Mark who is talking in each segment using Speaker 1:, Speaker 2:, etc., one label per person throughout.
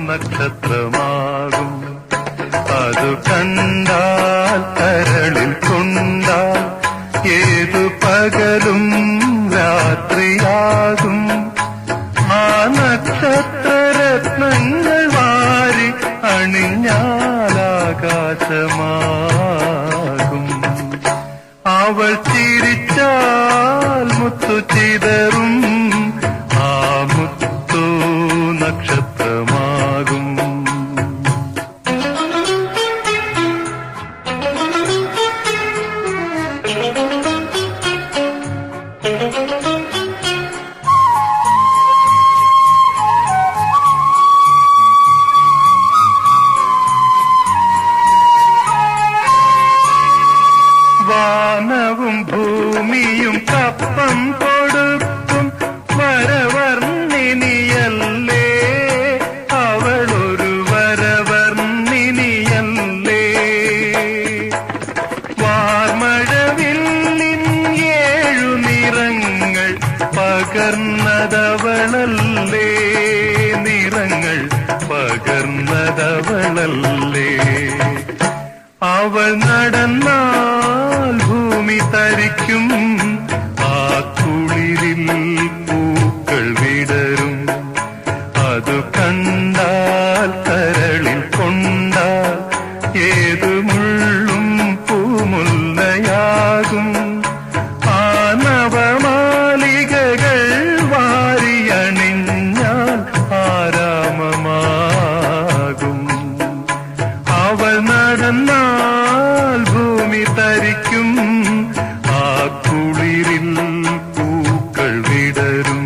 Speaker 1: നക്ഷത്രമാകും. അതു കണ്ടാൽ കരളിൽ കൊണ്ടാൽ ഏതു പകലും രാത്രിയാകും. ആ നക്ഷത്രരത്നങ്ങൾ വാരി അണിഞ്ഞാലാകാശമാകും. അവൾ ചിരിച്ചാൽ മുത്തു ചിതറും. ആ മുത്തു നക്ഷത്രമാകും. വാനവും ഭൂമിയും കപ്പം കൊടുക്കും വരവർണ്ണിനിയല്ലേ. അവളൊരു വരവർണ്ണിനിയല്ലേ. വാർമഴവില്ലിൻ 7 നിറങ്ങൾ പകർന്നതവളല്ലേ. നിറങ്ങൾ പകർന്നതവളല്ലേ. അവൾ നടന്നാൽ ഭൂമി തരിക്കും. ആ കുളിരിൽ പൂക്കൾ വിടരും. അതു കണ്ടാൽ കരളിൽ കൊണ്ടാൽ ഏതു മുള്ളും പൂമുല്ലയാകും. ആ നവമാലികകൾ വാരിയണിഞ്ഞാൽ ആരാമമാകും. അവൾ നടന്നാൽ ഭൂമി തരിക്കും. ആ കുളിരിൽ പൂക്കൾ വിടരും.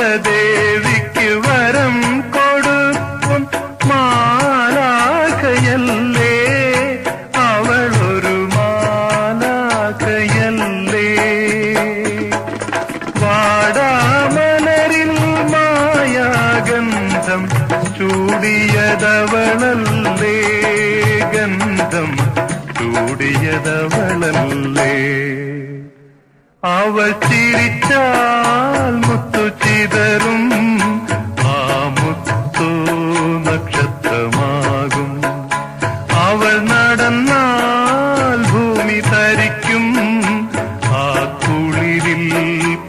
Speaker 1: വാസന്തദേവിക്ക് വരം കൊടുക്കും മാലാഖയല്ലേ. അവളൊരു മാലാഖയല്ലേ. വാടാമലരിൽ മായാഗന്ധം ചൂടിയതവളല്ലേ. ഗന്ധം ചൂടിയതവളല്ലേ. അവൾ ചിരിച്ചാൽ മുത്തു ചിതറും. ആ മുത്തു നക്ഷത്രമാകും. അവൾ നടന്നാൽ ഭൂമി തരിക്കും. ആ കുളിരിൽ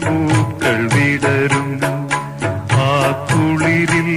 Speaker 1: പൂക്കൾ വിടരും. ആ കുളിരിൽ